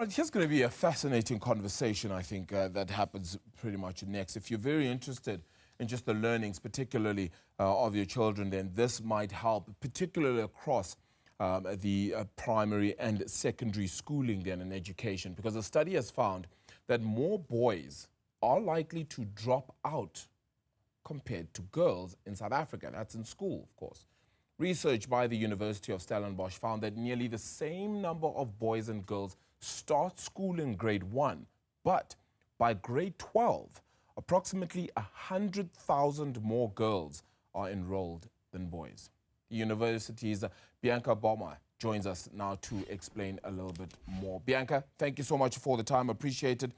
Right, here's going to be a fascinating conversation, I think, that happens pretty much next. If you're very interested in just the learnings, particularly of your children, then this might help, particularly across the primary and secondary schooling then and education, because a study has found that more boys are likely to drop out compared to girls in South Africa. That's in school, of course. Research by the University of Stellenbosch found that nearly the same number of boys and girls start school in grade 1, but by grade 12, approximately 100,000 more girls are enrolled than boys. The university's Bianca Böhmer joins us now to explain a little bit more. Bianca, thank you so much for the time. Appreciated.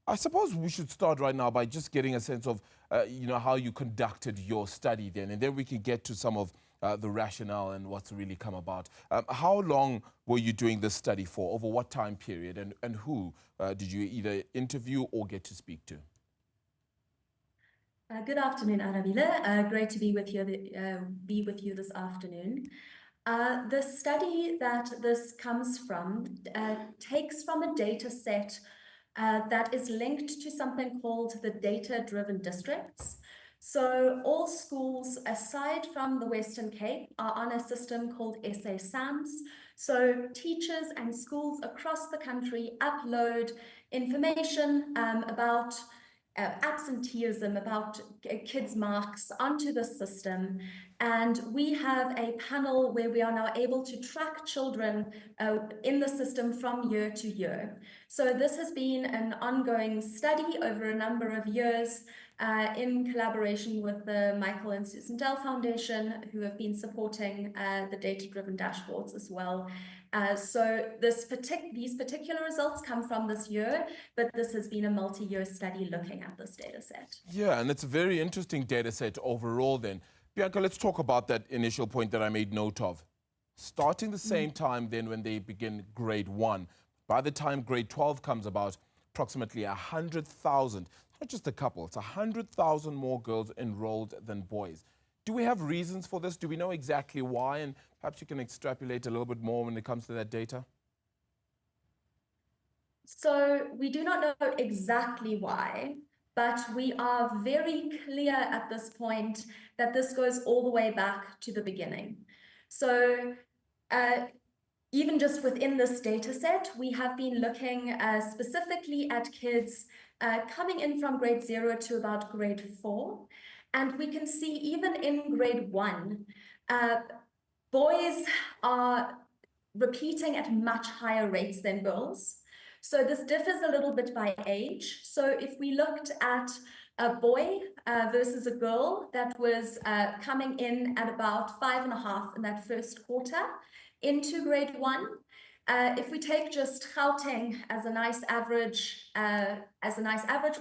I suppose we should start right now by just getting a sense of, how you conducted your study then, and then we can get to some of the rationale and what's really come about. How long were you doing this study for? Over what time period? And who did you either interview or get to speak to? Good afternoon, Arabile. Great to be with you this afternoon. The study that this comes from takes from a data set that is linked to something called the data-driven districts. So all schools, aside from the Western Cape, are on a system called SA SAMS. So teachers and schools across the country upload information about absenteeism, about kids' marks onto the system. And we have a panel where we are now able to track children in the system from year to year. So this has been an ongoing study over a number of years in collaboration with the Michael and Susan Dell Foundation, who have been supporting the data-driven dashboards as well. So these particular results come from this year, but this has been a multi-year study looking at this data set. Yeah, and it's a very interesting data set overall then. Bianca, let's talk about that initial point that I made note of. Starting the same time then when they begin grade 1, by the time grade 12 comes about, approximately 100,000, not just a couple, it's 100,000 more girls enrolled than boys. Do we have reasons for this? Do we know exactly why? And perhaps you can extrapolate a little bit more when it comes to that data. So we do not know exactly why, but we are very clear at this point that this goes all the way back to the beginning. So even just within this data set, we have been looking specifically at kids coming in from grade 0 to about grade 4. And we can see even in grade 1, boys are repeating at much higher rates than girls. So this differs a little bit by age. So if we looked at a boy versus a girl that was coming in at about 5.5 in that first quarter into grade 1, if we take just Gauteng as a nice average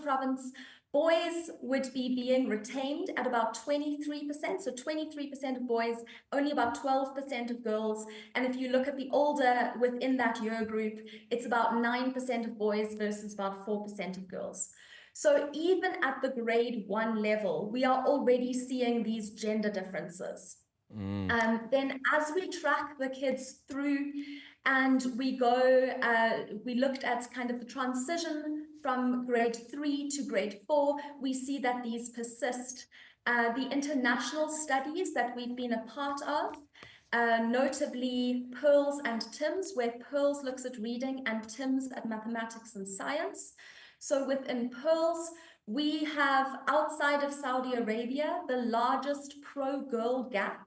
province, boys would be being retained at about 23%, so 23% of boys, only about 12% of girls. And if you look at the older within that year group, it's about 9% of boys versus about 4% of girls. So even at the grade 1 level, we are already seeing these gender differences. Then as we track the kids through and we looked at kind of the transition from grade 3 to grade 4, we see that these persist. The international studies that we've been a part of, notably Pearls and TIMS, where Pearls looks at reading and TIMS at mathematics and science. So within Pearls, we have, outside of Saudi Arabia, the largest pro-girl gap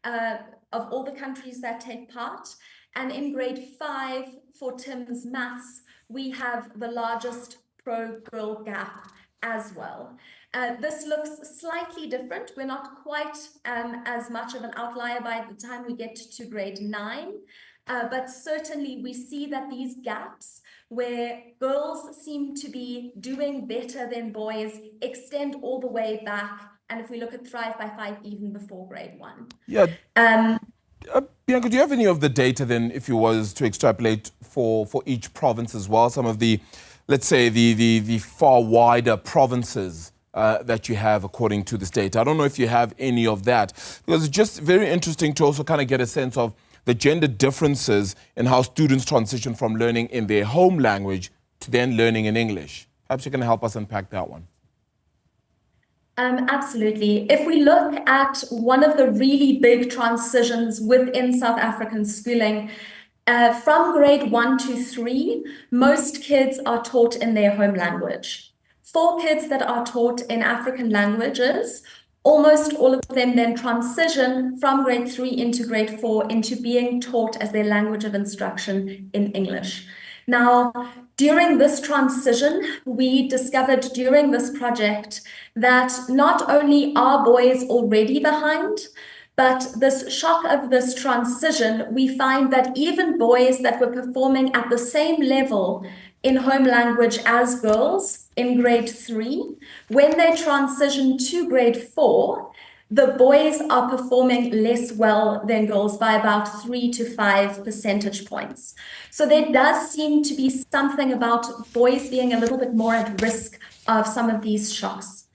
of all the countries that take part. And in grade 5 for TIMS Maths, we have the largest pro-girl gap as well. This looks slightly different. We're not quite as much of an outlier by the time we get to grade 9. But certainly we see that these gaps where girls seem to be doing better than boys extend all the way back. And if we look at Thrive by 5, even before grade 1. Yeah. Bianca, do you have any of the data then, if you was to extrapolate for each province as well? Some of the, let's say, the far wider provinces that you have according to this data. I don't know if you have any of that, because it's just very interesting to also kind of get a sense of the gender differences in how students transition from learning in their home language to then learning in English. Perhaps you can help us unpack that one. Absolutely. If we look at one of the really big transitions within South African schooling, from grade 1 to 3, most kids are taught in their home language. For kids that are taught in African languages, almost all of them then transition from grade 3 into grade 4 into being taught as their language of instruction in English. Now, during this transition, we discovered during this project that not only are boys already behind, but this shock of this transition, we find that even boys that were performing at the same level in home language as girls in grade 3, when they transition to grade 4, the boys are performing less well than girls by about 3 to 5 percentage points. So there does seem to be something about boys being a little bit more at risk of some of these shocks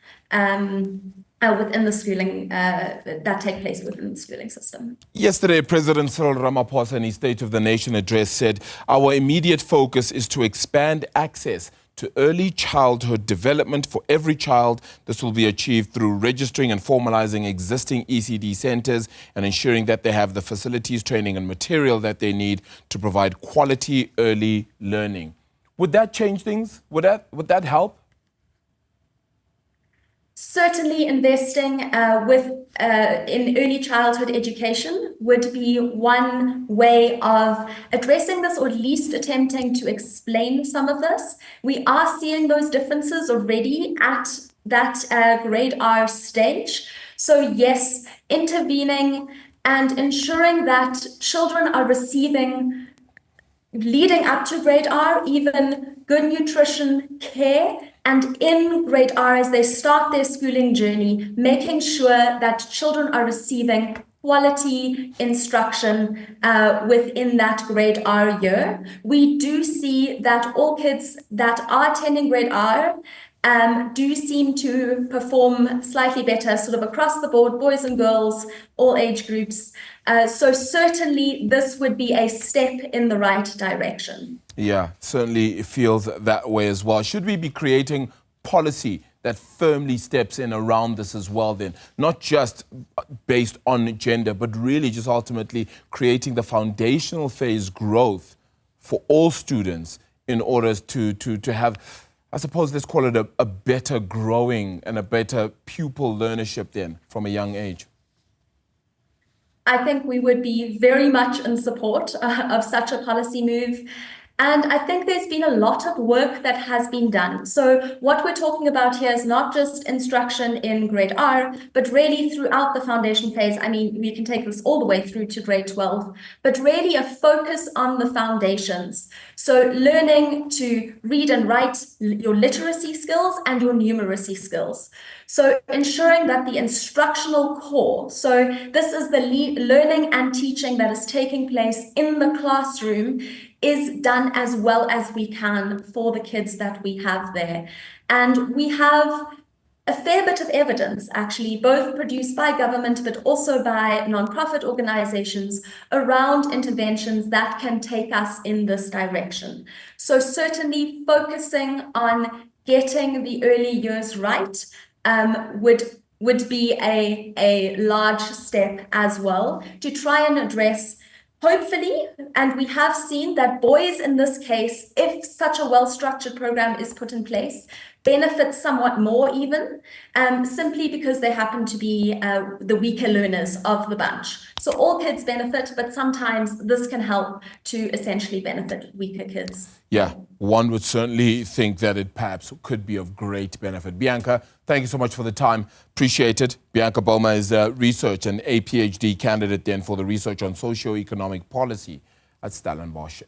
within the schooling, that take place within the schooling system. Yesterday, President Cyril Ramaphosa in his State of the Nation address said, "Our immediate focus is to expand access to early childhood development for every child. This will be achieved through registering and formalizing existing ECD centers and ensuring that they have the facilities, training and material that they need to provide quality early learning." Would that change things? Would that help? Certainly investing in early childhood education would be one way of addressing this, or at least attempting to explain some of this. We are seeing those differences already at that grade R stage. So yes, intervening and ensuring that children are receiving, leading up to grade R, even good nutrition care, and in grade R, as they start their schooling journey, making sure that children are receiving quality instruction within that grade R year. We do see that all kids that are attending grade R do seem to perform slightly better, sort of across the board, boys and girls, all age groups. So certainly this would be a step in the right direction. Yeah, certainly it feels that way as well. Should we be creating policy that firmly steps in around this as well then? Not just based on gender, but really just ultimately creating the foundational phase growth for all students in order to have, I suppose, let's call it a better growing and a better pupil learnership then from a young age? I think we would be very much in support of such a policy move. And I think there's been a lot of work that has been done. So what we're talking about here is not just instruction in grade R, but really throughout the foundation phase. I mean, we can take this all the way through to grade 12, but really a focus on the foundations. So learning to read and write, your literacy skills and your numeracy skills. So ensuring that the instructional core, so this is the learning and teaching that is taking place in the classroom, is done as well as we can for the kids that we have there. And we have a fair bit of evidence, actually, both produced by government but also by nonprofit organizations around interventions that can take us in this direction. So certainly focusing on getting the early years right would be a large step as well to try and address, hopefully, and we have seen that boys in this case, if such a well-structured program is put in place, benefit somewhat more even, simply because they happen to be the weaker learners of the bunch. So all kids benefit, but sometimes this can help to essentially benefit weaker kids. Yeah, one would certainly think that it perhaps could be of great benefit. Bianca, thank you so much for the time. Appreciate it. Bianca Böhmer is a research and a PhD candidate then for the research on socio-economic policy at Stellenbosch.